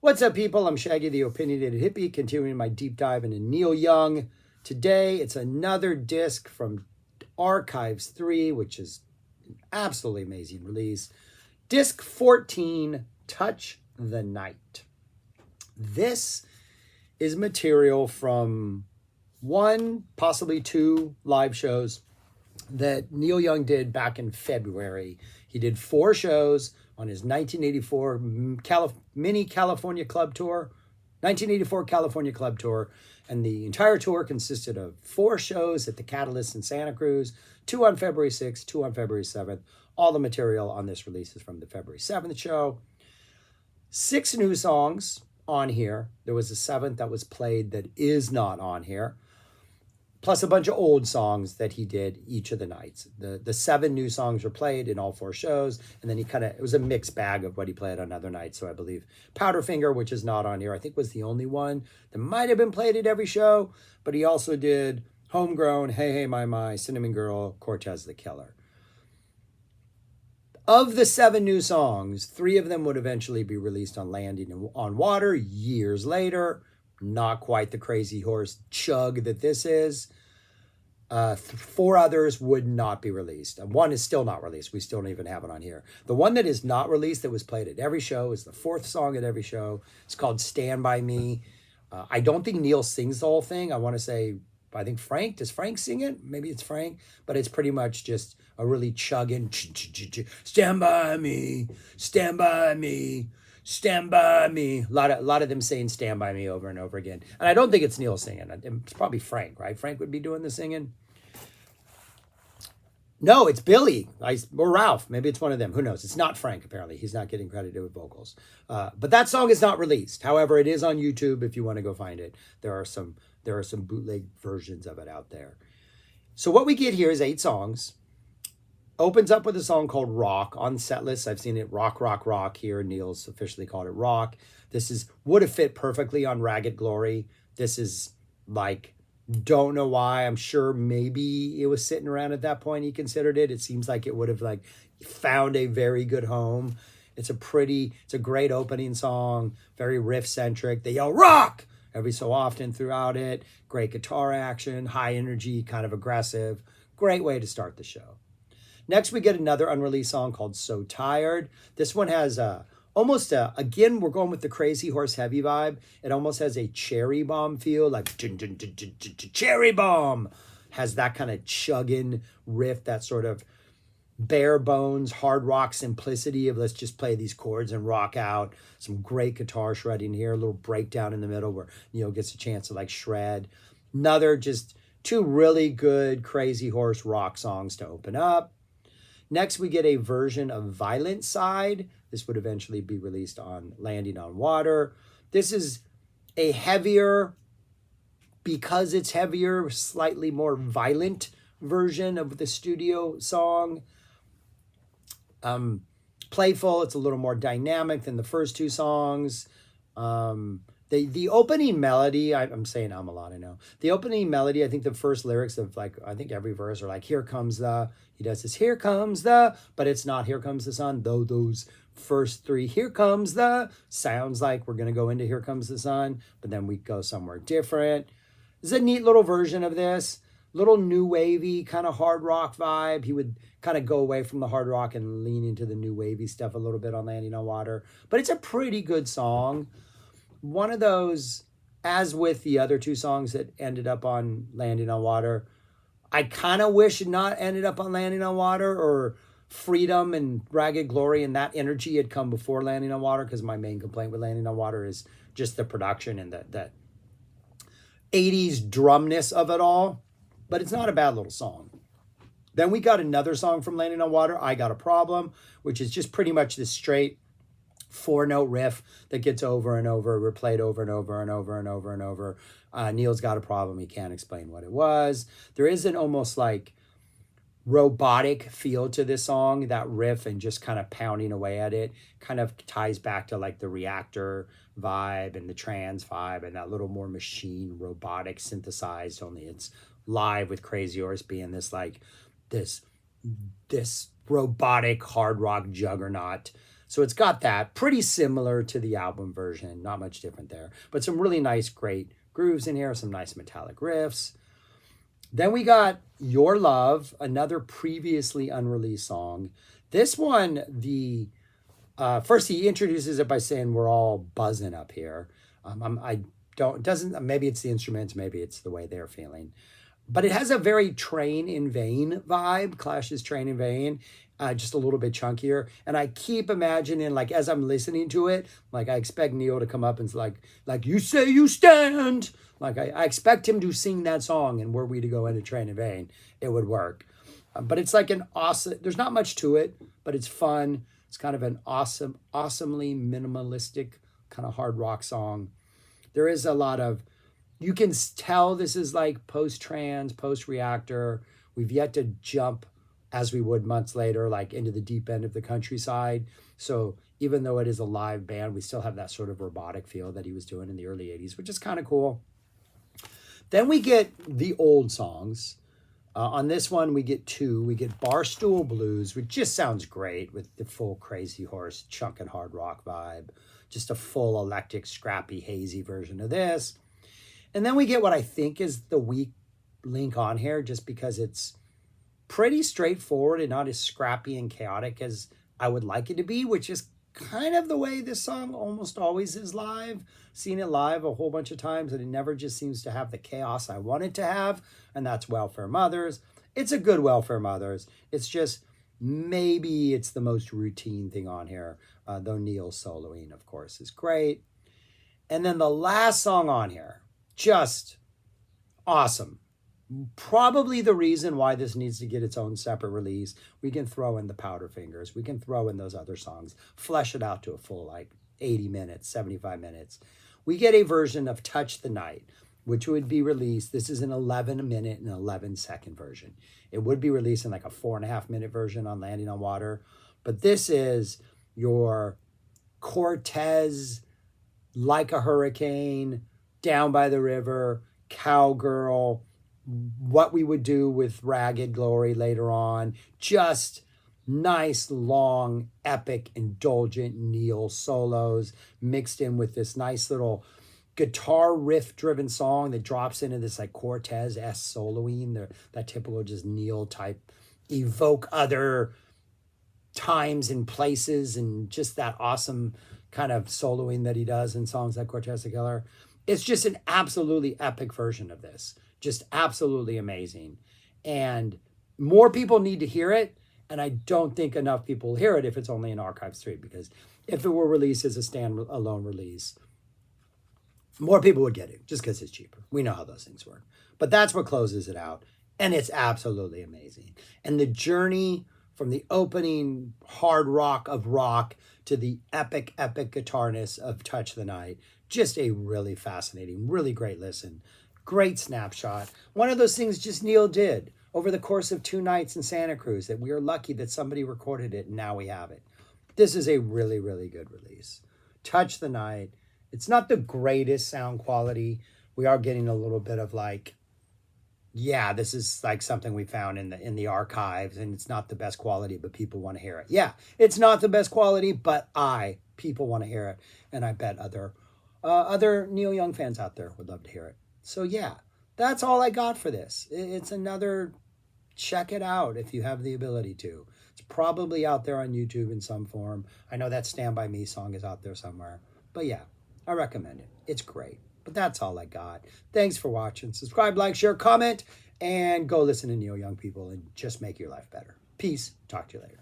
What's up, people? I'm Shaggy, the Opinionated Hippie, continuing my deep dive into Neil Young. Today, it's another disc from Archives 3, which is an absolutely amazing release. Disc 14, Touch the Night. This is material from one, possibly two live shows that Neil Young did back in February. He did 4 shows on his 1984 mini California Club Tour, 1984 California Club Tour, and the entire tour consisted of 4 shows at the Catalyst in Santa Cruz, 2 on February 6th, 2 on February 7th. All the material on this release is from the February 7th show. 6 new songs on here. There was a 7th that was played that is not on here, plus a bunch of old songs that he did each of the nights. The 7 new songs were played in all 4 shows, and then it was a mixed bag of what he played on other nights. So I believe Powderfinger, which is not on here, I think was the only one that might have been played at every show, but he also did Homegrown, Hey Hey My, Cinnamon Girl, Cortez the Killer. Of the 7 new songs, 3 of them would eventually be released on Landing on Water years later. Not quite the Crazy Horse chug that this is. 4 others would not be released. 1 is still not released. We still don't even have it on here. The one that is not released that was played at every show is the 4th song at every show. It's called Stand By Me. I don't think Neil sings the whole thing. I think Frank, does Frank sing it? Maybe it's Frank, but it's pretty much just a really chugging, stand by me, stand by me, stand by me. A lot of them saying stand by me over and over again. And I don't think it's Neil singing. It's probably Frank, right? Frank would be doing the singing. No, it's Billy or Ralph. Maybe it's one of them. Who knows? It's not Frank, apparently. He's not getting credited with vocals. But that song is not released. However, it is on YouTube if you want to go find it. There are some bootleg versions of it out there. So what we get here is 8 songs. Opens up with a song called Rock on set list. I've seen it Rock, Rock, Rock here. Neil's officially called it Rock. This would have fit perfectly on Ragged Glory. This is like, don't know why. I'm sure maybe it was sitting around at that point. He considered it. It seems like it would have like found a very good home. It's a great opening song, very riff centric. They yell rock every so often throughout it. Great guitar action, high energy, kind of aggressive. Great way to start the show. Next, we get another unreleased song called So Tired. This one has again, we're going with the Crazy Horse heavy vibe. It almost has a Cherry Bomb feel, like Cherry Bomb. Has that kind of chugging riff, that sort of bare bones, hard rock simplicity of let's just play these chords and rock out. Some great guitar shredding here, a little breakdown in the middle where Neil gets a chance to like shred. Another just 2 really good Crazy Horse rock songs to open up. Next, we get a version of Violent Side. This would eventually be released on Landing on Water. This is a heavier, because it's heavier, slightly more violent version of the studio song. Playful, it's a little more dynamic than the first 2 songs. The opening melody, I'm saying a lot, I know. The opening melody, I think the first lyrics of I think every verse are like, here comes the, he does this, here comes the, but it's not here comes the sun, though those first 3, here comes the, sounds like we're going to go into here comes the sun, but then we go somewhere different. This is a neat little version of this, little new wavy kind of hard rock vibe. He would kind of go away from the hard rock and lean into the new wavy stuff a little bit on Landing on Water, but it's a pretty good song. One of those, as with the other 2 songs that ended up on Landing on Water, I kind of wish it not ended up on Landing on Water, or Freedom and Ragged Glory and that energy had come before Landing on Water, because my main complaint with Landing on Water is just the production and that 80s drumness of it all. But it's not a bad little song. Then we got another song from Landing on Water, I Got a Problem, which is just pretty much this straight 4-note riff that gets over and over, replayed over and over and over and over and over. Neil's got a problem. He can't explain what it was. There is an almost like robotic feel to this song, that riff and just kind of pounding away at it kind of ties back to like the Reactor vibe and the Trans vibe and that little more machine robotic synthesized, only it's live with Crazy Horse being this robotic hard rock juggernaut So it's got that, pretty similar to the album version, not much different there, but some really nice, great grooves in here, some nice metallic riffs. Then we got Your Love, another previously unreleased song. This one, first he introduces it by saying we're all buzzing up here. I don't, doesn't, maybe it's the instruments, maybe it's the way they're feeling. But it has a very Train in Vain vibe, Clash's Train in Vain, just a little bit chunkier. And I keep imagining, like, as I'm listening to it, like, I expect Neil to come up and like you say you stand. Like, I expect him to sing that song, and were we to go into Train in Vain, it would work. But it's like an awesome, there's not much to it, but it's fun. It's kind of an awesomely minimalistic kind of hard rock song. There is a lot of, you can tell this is like post-trans, post-reactor. We've yet to jump as we would months later, like into the deep end of the countryside. So even though it is a live band, we still have that sort of robotic feel that he was doing in the early 80s, which is kind of cool. Then we get the old songs. On this one, we get two. We get Barstool Blues, which just sounds great with the full Crazy Horse chunk and hard rock vibe. Just a full electric, scrappy, hazy version of this. And then we get what I think is the weak link on here, just because it's pretty straightforward and not as scrappy and chaotic as I would like it to be, which is kind of the way this song almost always is live. Seen it live a whole bunch of times, and it never just seems to have the chaos I want it to have, and that's Welfare Mothers. It's a good Welfare Mothers. It's just maybe it's the most routine thing on here, though Neil's soloing, of course, is great. And then the last song on here, just awesome. Probably the reason why this needs to get its own separate release. We can throw in the Powderfingers. We can throw in those other songs, flesh it out to a full like 80 minutes, 75 minutes. We get a version of Touch the Night, which would be released. This is an 11-minute and 11-second version. It would be released in like a 4.5-minute version on Landing on Water. But this is your Cortez, Like a Hurricane, Down by the River, Cowgirl, what we would do with Ragged Glory later on. Just nice, long, epic, indulgent Neil solos mixed in with this nice little guitar riff-driven song that drops into this like Cortez-esque soloing, that typical just Neil type, evoke other times and places, and just that awesome kind of soloing that he does in songs like Cortez the Killer. It's just an absolutely epic version of this. Just absolutely amazing. And more people need to hear it. And I don't think enough people hear it if it's only in Archives 3, because if it were released as a standalone release, more people would get it just because it's cheaper. We know how those things work. But that's what closes it out. And it's absolutely amazing. And the journey from the opening hard rock of rock to the epic, epic guitarness of Touch the Night, just a really fascinating, really great listen. Great snapshot. One of those things just Neil did over the course of 2 nights in Santa Cruz that we are lucky that somebody recorded it and now we have it. This is a really, really good release. Touch the Night. It's not the greatest sound quality. We are getting a little bit of like, yeah, this is like something we found in the archives, and it's not the best quality, but people want to hear it. Yeah, it's not the best quality, but people want to hear it. And I bet other Neil Young fans out there would love to hear it. So yeah, that's all I got for this. It's another, check it out if you have the ability to. It's probably out there on YouTube in some form. I know that Stand By Me song is out there somewhere. But yeah, I recommend it. It's great. But that's all I got. Thanks for watching. Subscribe, like, share, comment, and go listen to Neil Young, people, and just make your life better. Peace. Talk to you later.